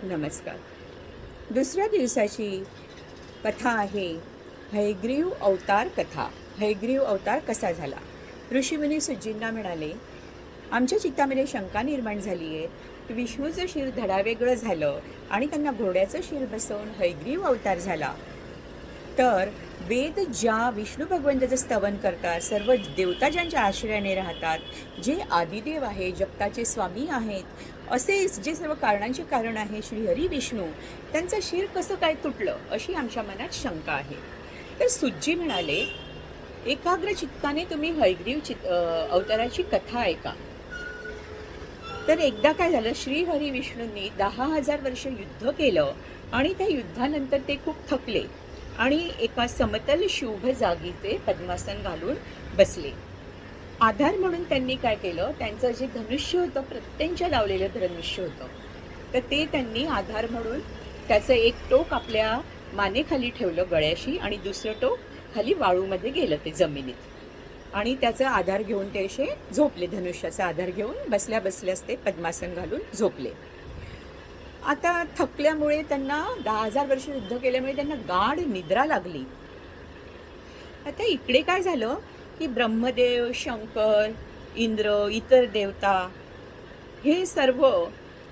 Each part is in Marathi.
नमस्कार. दुसऱ्या दिवसाची कथा आहे हयग्रीव अवतार कथा. हयग्रीव अवतार कसा झाला? ऋषीमुनी सुज्जींना म्हणाले, आमच्या चित्तामध्ये शंका निर्माण झाली आहे. विष्णूचं शिर धडावेगळं झालं आणि त्यांना घोड्याचं शिर बसवून हयग्रीव अवतार झाला. तर वेद ज्या विष्णू भगवंताचं स्तवन करतात, सर्व देवता ज्यांच्या आश्रयाने राहतात, जे आदिदेव आहे, जगताचे स्वामी आहेत, असे जे सर्व कारणांचे कारण आहे श्रीहरी विष्णू, त्यांचं शिर कसं काय तुटलं, अशी आमच्या मनात शंका आहे. तर सुज्जी म्हणाले, एकाग्र चित्ताने तुम्ही हयग्रीव अवताराची कथा ऐका. तर एकदा काय झालं, श्रीहरी विष्णूंनी 10,000 वर्ष युद्ध केलं आणि त्या युद्धानंतर ते खूप थकले आणि एका समतल शुभ जागी ते पद्मासन घालून बसले. आधार म्हणून त्यांनी काय केलं, त्यांचं जे धनुष्य होतं, प्रत्यंच्या लावलेलं धनुष्य होतं, तर ते त्यांनी आधार म्हणून त्याचं एक टोक आपल्या मानेखाली ठेवलं गळ्याशी आणि दुसरं टोक खाली वाळूमध्ये गेलं ते जमिनीत, आणि त्याचा आधार घेऊन ते असे झोपले. धनुष्याचा आधार घेऊन बसल्या बसल्यास ते पद्मासन घालून झोपले. आता थकल्यामुळे त्यांना 10,000 वर्ष युद्ध केल्यामुळे त्यांना गाढ निद्रा लागली. आता इकडे काय झालं की ब्रह्मदेव, शंकर, इंद्र, इतर देवता हे सर्व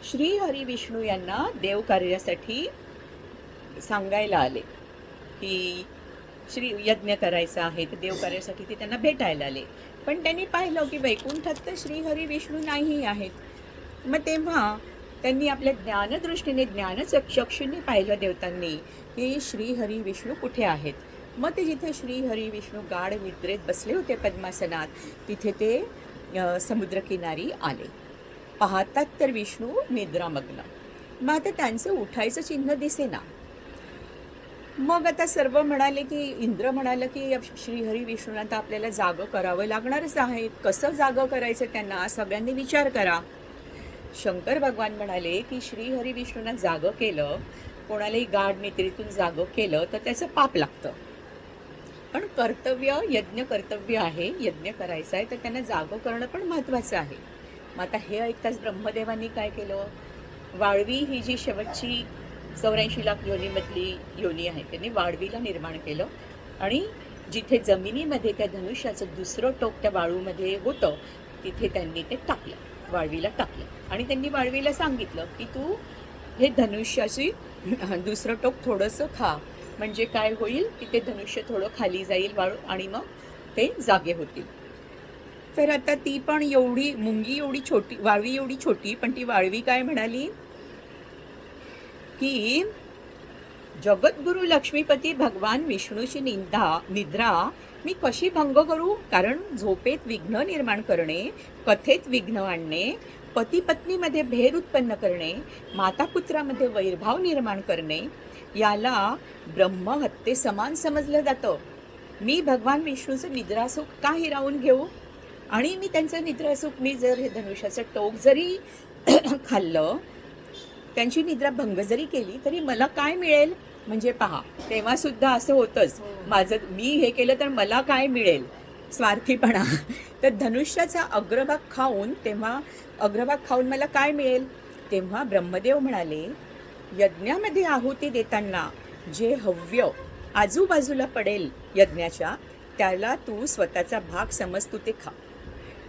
श्रीहरी विष्णू यांना देवकार्यासाठी सांगायला आले की श्री यज्ञ करायचा आहे, तर देवकार्यासाठी ते त्यांना भेटायला आले. पण त्यांनी पाहिलं की वैकुंठात तर श्रीहरी विष्णू नाही आहेत. मग तेव्हा त्यांनी आपल्या ज्ञानदृष्टीने, ज्ञानचक्षुने पाहिलं देवतांनी की श्रीहरी विष्णू कुठे आहेत. मग ते जिथे श्रीहरी विष्णू गाढ निद्रेत बसले होते पद्मासनात, तिथे ते समुद्रकिनारी आले. पाहतात तर विष्णू निद्रामग्न. मग आता त्यांचं उठायचं चिन्ह दिसेना. मग आता सर्व म्हणाले की, इंद्र म्हणाले की श्रीहरी विष्णूंना तर आपल्याला जागं करावं लागणारच आहे, कसं जागं करायचं त्यांना, सगळ्यांनी विचार करा. शंकर भगवान म्हणाले की श्रीहरी विष्णूंना जागं केलं, कोणालाही गाढ निद्रेतून जागं केलं तर त्याचं पाप लागतं. पण कर्तव्य, यज्ञ कर्तव्य आहे, यज्ञ करायचा आहे, तर त्यांना जागं करणं पण महत्त्वाचं आहे. मग आता हे ऐकताच ब्रह्मदेवांनी काय केलं, वाळवी ही जी शेवटची 84 लाख योनीमधली योनी आहे, त्यांनी वाळवीला निर्माण केलं आणि जिथे जमिनीमध्ये त्या धनुष्याचं दुसरं टोक त्या वाळूमध्ये होतं, तिथे त्यांनी ते टाकलं, वाळवीला टाकलं. आणि त्यांनी वाळवीला सांगितलं की तू हे धनुष्याची दुसरं टोक थोडंसं खा, म्हणजे काय होईल की ते धनुष्य थोडं खाली जाईल वाळू आणि मग ते जागे होतील. तर आता ती पण एवढी मुंगी एवढी छोटी, वाळवी एवढी छोटी, पण ती वाळवी काय म्हणाली की जगद्गुरु लक्ष्मीपती भगवान विष्णूची निद्रा मी कशी भंग करू, कारण झोपेत विघ्न निर्माण करणे, कथेत विघ्न आणणे, पती पत्नीमध्ये भेद उत्पन्न करणे, मातापुत्रामध्ये वैरभाव निर्माण करणे, याला ब्रह्महत्ये समान समजलं जातं. मी भगवान विष्णूचं निद्रासुख का हिरावून घेऊ, आणि मी त्यांचं निद्रासुख, मी जर हे धनुष्याचं टोक जरी खाल्लं, त्यांची निद्रा भंग जरी केली, तरी मला काय मिळेल. म्हणजे पहा, तेव्हा सुद्धा असं होतंच, माझं मी हे केलं तर मला काय मिळेल, स्वार्थीपणा. तर धनुष्याचा अग्रभाग खाऊन, तेव्हा अग्रभाग खाऊन मला काय मिळेल. तेव्हा ब्रह्मदेव म्हणाले, यज्ञामध्ये आहुती देताना जे हव्य आजूबाजूला पडेल यज्ञाच्या, त्याला तू स्वतःचा भाग समज, तू ते खा.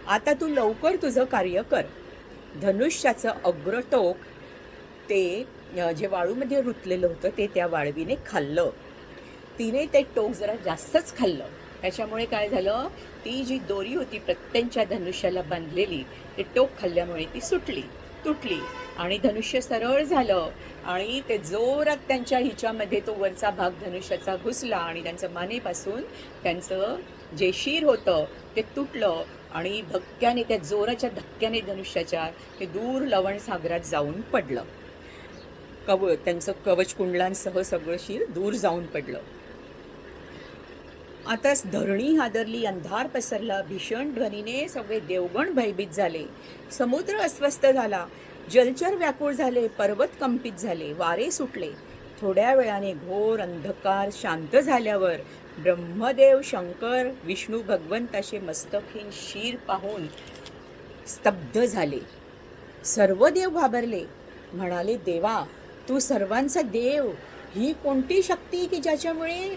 आता तू लवकर तुझं कार्य कर. धनुष्याचं अग्रटोक ते जे वाळूमध्ये रुतलेलं होतं, ते त्या वाळवीने खाल्लं. तिने ते टोक जरा जास्तच खाल्लं. त्याच्यामुळे काय झालं, ती जी दोरी होती प्रत्यंच्या धनुष्याला बांधलेली, ते टोक खाल्ल्यामुळे ती तुटली आणि धनुष्य सरळ झालं आणि ते जोरात त्यांच्या हिच्यामध्ये तो वरचा भाग धनुष्याचा घुसला आणि त्यांचं मानेपासून त्यांचं जे शिर होतं ते तुटलं आणि धक्क्याने, त्या जोराच्या धक्क्याने धनुष्याच्या ते दूर लवण सागरात जाऊन पडलं. त्यांचं कवच कुंडलांसह सगळं शिर दूर जाऊन पडलं. आता धरणी हादरली, अंधार पसरला, भीषण ध्वनीने सगळे देवगण भयभीत झाले, समुद्र अस्वस्थ झाला, जलचर व्याकुळ झाले, पर्वत कंपित झाले, वारे सुटले. थोड्या वेळाने घोर अंधकार शांत झाल्यावर ब्रह्मदेव, शंकर, विष्णू भगवंताचे मस्तकहीन शिर पाहून स्तब्ध झाले. सर्व देव घाबरले, म्हणाले, देवा तू सर्वांचा देव. ही कोणती शक्ती की ज्याच्यामुळे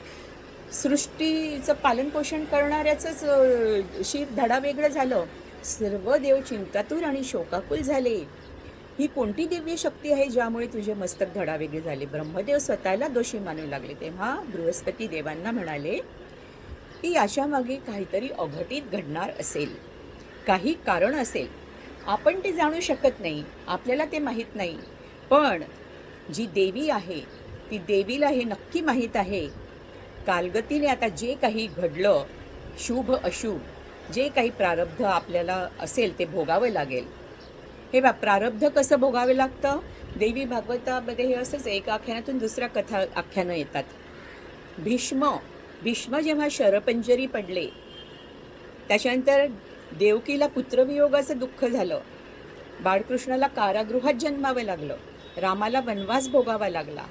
सृष्टीचं पालनपोषण करणाऱ्याचंच शीर धडा वेगळं झालं. सर्व देव चिंतातूर आणि शोकाकुल झाले. ही कोणती दिव्य शक्ती आहे ज्यामुळे तुझे मस्तक धडा वेगळे झाले. ब्रह्मदेव स्वतःला दोषी मानू लागले. तेव्हा बृहस्पती देवांना म्हणाले की याच्यामागे काहीतरी अघटित घडणार असेल, काही कारण असेल. आपण ते जाणू शकत नाही, आपल्याला ते माहीत नाही. पण जी देवी आहे ती देवीला हे नक्की माहीत आहे. कालगतीने आता जे काही घडलं, शुभ अशुभ, जे काही प्रारब्ध आपल्याला असेल ते भोगावं लागेल. हे बा, प्रारब्ध कसं भोगावं लागतं? देवी भागवतामध्ये हे असंच एक आख्यानातून दुसऱ्या कथा आख्यानं येतात. भीष्म जेव्हा शरपंजरी पडले, त्याच्यानंतर देवकीला पुत्रवियोगाचं दुःख झालं, बाळकृष्णाला कारागृहात जन्मावं लागलं, रामाला वनवास भोगावा लागला.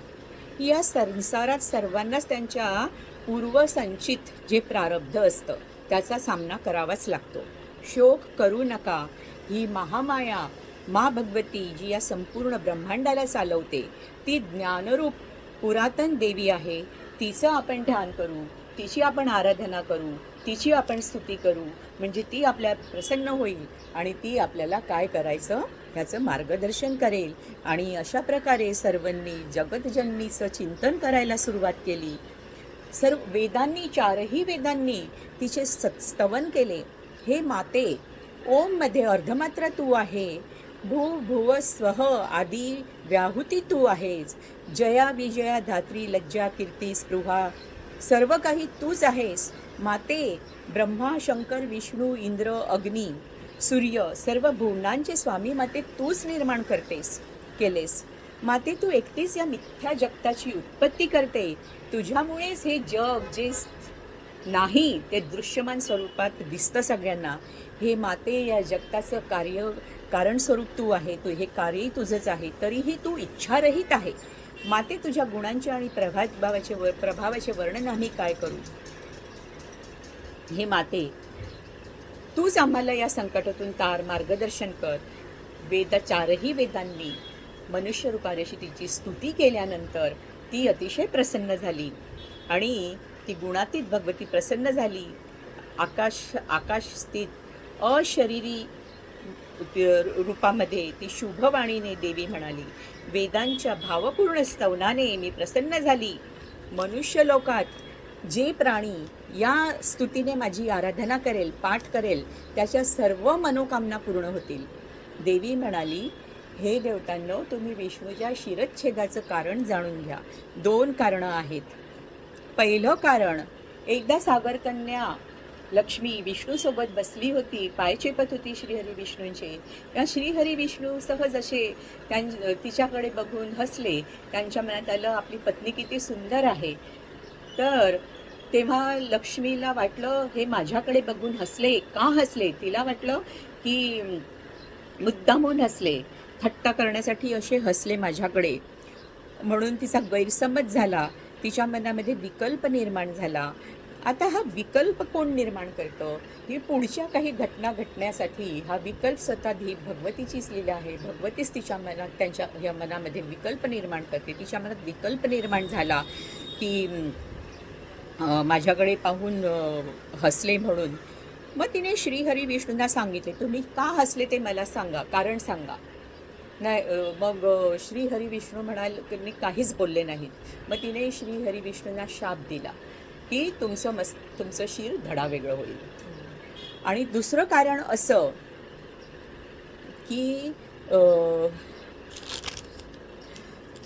या संसारात सर्वांनाच त्यांच्या पूर्वसंचित जे प्रारब्ध असतं त्याचा सामना करावाच लागतो. शोक करू नका. ही महामाया मा भगवती जी या संपूर्ण ब्रह्मांडाला चालवते, ती ज्ञानरूप पुरातन देवी आहे. तिचं आपण ध्यान करू, तिची आपण आराधना करू, तिची आपण स्तुती करू, म्हणजे ती आपल्या प्रसन्न होईल आणि ती आपल्याला काय करायचं ह्याचं मार्गदर्शन करेल. आणि अशा प्रकारे सर्वांनी जगतजननीचं चिंतन करायला सुरुवात केली. सर्व वेदांनी, चारही वेदांनी तिचे स्तवन केले. हे माते, ओममध्ये अर्धमात्रा तू आहे. भू भुव स्वह आदी व्याहुती तू आहेस. जया विजया धात्री लज्जा कीर्ती स्पृहा सर्व काही तूच आहेस. माते, ब्रह्मा शंकर विष्णू इंद्र अग्नी सूर्य सर्व भुवनांचे स्वामी माते तूच निर्माण केलेस. माते, तू एकटीच या मिथ्या जगताची उत्पत्ती करते. तुझ्यामुळेच हे जग जे नाही ते दृश्यमान स्वरूपात दिसतं सगळ्यांना. हे माते, या जगताचं कारण स्वरूप तू आहे. हे कार्यही तुझंच आहे, तरीही तू इच्छारहित आहे. माते, तुझ्या गुणांचे आणि प्रभावाचे वर्णन आम्ही काय करू. हे माते, तूच आम्हाला या संकटातून मार्गदर्शन कर. चारही वेदांनी मनुष्य रूपाने तिची स्तुती केल्यानंतर ती अतिशय प्रसन्न झाली आणि ती गुणातीत भगवती प्रसन्न झाली. आकाश स्थित अशरीरी रूपामध्ये ती शुभवाणीने देवी म्हणाली, वेदांच्या भावपूर्ण स्तवनाने मी प्रसन्न झाली. मनुष्य लोकात जे प्राणी या स्तुतीने माझी आराधना करेल, पाठ करेल, त्याच्या सर्व मनोकामना पूर्ण होतील. देवी म्हणाली, हे देवतांनो, तुम्ही विष्णूच्या शिरच्छेदाचं कारण जाणून घ्या. 2 कारणं आहेत. पहिलं कारण, एकदा सागरकन्या लक्ष्मी विष्णूसोबत बसली होती, पाय चेपत होती श्रीहरी विष्णूंचे. या श्रीहरी विष्णू सहज असे तिच्याकडे बघून हसले. त्यांच्या मनात आलं, आपली पत्नी किती सुंदर आहे. तर तेव्हा लक्ष्मीला वाटलं, हे माझ्याकडे बघून हसले, का हसले? तिला वाटलं की मुद्दामून हसले, थट्टा करण्यासाठी असे हसले माझ्याकडे, म्हणून तिचा गैरसमज झाला. तिच्या मनामध्ये विकल्प निर्माण झाला. आता हा विकल्प कोण निर्माण करतं? ही पुढच्या काही घटना घटण्यासाठी हा विकल्प स्वतः ही भगवतीचीच लीला आहे. भगवतीच तिच्या त्यांच्या मनामध्ये विकल्प निर्माण करते. तिच्या मनात विकल्प निर्माण झाला की माझ्याकडे पाहून हसले म्हणून. मग तिने श्रीहरी विष्णूंना सांगितले, तुम्ही का हसले ते मला सांगा, कारण सांगा. नाही, मग श्रीहरी विष्णू मी काहीच बोलले नाहीत. मग तिने श्रीहरी विष्णूंना शाप दिला की तुमचं शिर धडा वेगळं होईल. आणि दुसरं कारण असं की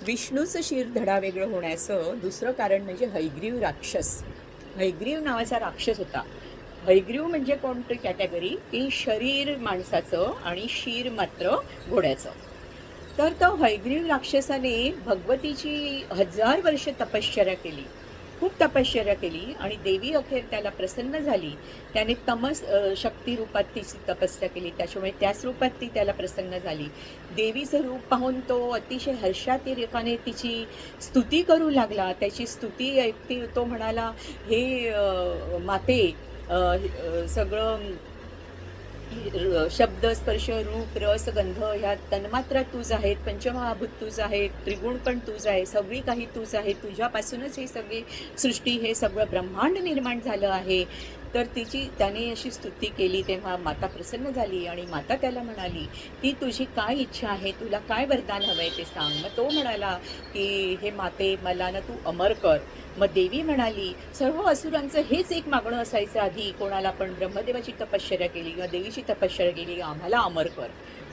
विष्णूचं शिर धडा वेगळं होण्याचं दुसरं कारण म्हणजे हयग्रीव राक्षस. हयग्रीव नावाचा राक्षस होता. हयग्रीव म्हणजे कोणती कॅटेगरी? की शरीर माणसाचं आणि शिर मात्र घोड्याचं. तर तो हयग्रीव राक्षसाने भगवतीची 1000 वर्ष तपश्चर्या केली, खूप तपश्चर्या केली आणि देवी अखेर त्याला प्रसन्न झाली. त्याने तमस शक्ती रूपात तिची तपस्या केली, त्याच्यामुळे त्याच रूपात ती त्याला प्रसन्न झाली. देवीचं रूप पाहून तो अतिशय हर्षातिरेकाने तिची स्तुती करू लागला. त्याची स्तुती ऐकती तो म्हणाला, हे माते, सगळं शब्द स्पर्श रूप रस गंध ह्या तन्मात्रा तूच आहेत, पंचमहाभूत तूच आहेत, त्रिगुण पण तूच आहे, सगळी काही तूच आहे, तुझ्यापासूनच ही सगळी सृष्टी हे सगळं ब्रह्मांड निर्माण झालं आहे. तर त्याने अशी स्तुती केली तेव्हा माता प्रसन्न झाली आणि माता त्याला म्हणाली की तुझी काय इच्छा आहे, तुला काय वरदान हवं आहे ते सांग. मग तो म्हणाला की हे माते मला ना तू अमर कर. मग देवी म्हणाली सर्व असुरांचं हेच एक मागणं असायचं आधी, कोणाला पण ब्रह्मदेवाची तपश्चर्या केली किंवा देवीची तपश्चर्या केली की आम्हाला अमर कर,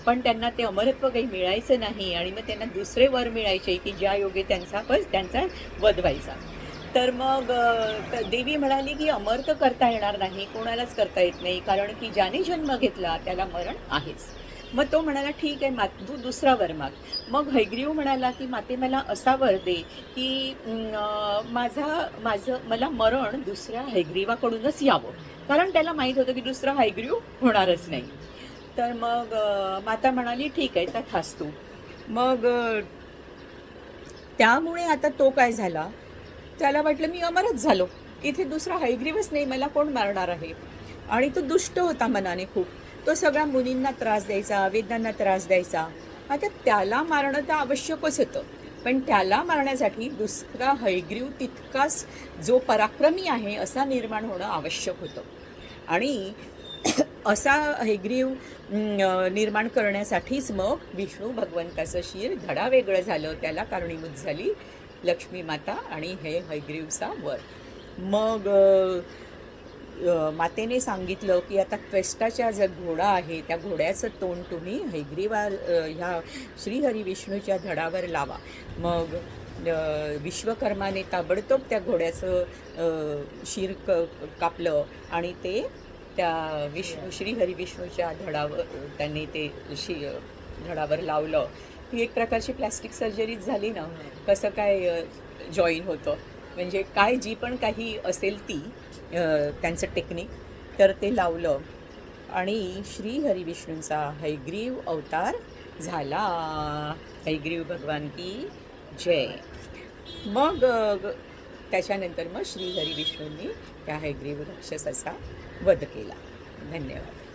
पण त्यांना ते अमरत्व काही मिळायचं नाही आणि मग त्यांना दुसरे वर मिळायचे की ज्या योगे त्यांचा वध व्हायचा. तर मग देवी म्हणाली की अमर तर करता येणार नाही, कोणालाच करता येत नाही, कारण की ज्याने जन्म घेतला त्याला मरण आहेच. मग तो म्हणाला ठीक आहे तू दुसरा वर माग. मग हयग्रीव म्हणाला की माते मला असा वर दे की मला मरण दुसऱ्या हयग्रीवाकडूनच यावं, कारण त्याला माहीत होतं की दुसरा हयग्रीव होणारच नाही. तर मग माता म्हणाली ठीक आहे तथास्तु. मग त्यामुळे आता तो काय झाला, त्याला वाटलं मी अमरच झालो, इथे दुसरा हयग्रीवच नाही, मला कोण मारणार आहे. आणि तो दुष्ट होता मनाने खूप, तो सगळ्या मुनींना त्रास द्यायचा, वेदांना त्रास द्यायचा. आता त्याला मारणं तर आवश्यकच होतं, पण त्याला मारण्यासाठी दुसरा हयग्रीव तितकाच जो पराक्रमी आहे असा निर्माण होणं आवश्यक होतं. आणि असा हयग्रीव निर्माण करण्यासाठीच मग विष्णू भगवंताचं शिर धडा वेगळं झालं, त्याला कारणीभूत झाली लक्ष्मी माता आणि हे हयग्रीवचा वर. मग मातेने सांगितलं की आता त्वष्टाचा जो घोडा आहे त्या घोड्याचं तोंड तुम्ही ह्या श्रीहरी विष्णूच्या धडावर लावा. मग विश्वकर्माने ताबडतोब त्या घोड्याचं शिर कापलं आणि ते त्या श्रीहरी विष्णूच्या धडावर त्यांनी ते धडावर लावलं. ही एक प्रकारची प्लॅस्टिक सर्जरीच झाली ना, कसं काय जॉईन होतं, म्हणजे काय जी पण काही असेल ती त्यांचं टेक्निक, तर ते लावलं आणि श्री हरिविष्णूंचा हयग्रीव अवतार झाला. हयग्रीव भगवान की जय. मग त्याच्यानंतर मग श्री हरिविष्णूंनी त्या हयग्रीव राक्षसाचा वध केला. धन्यवाद.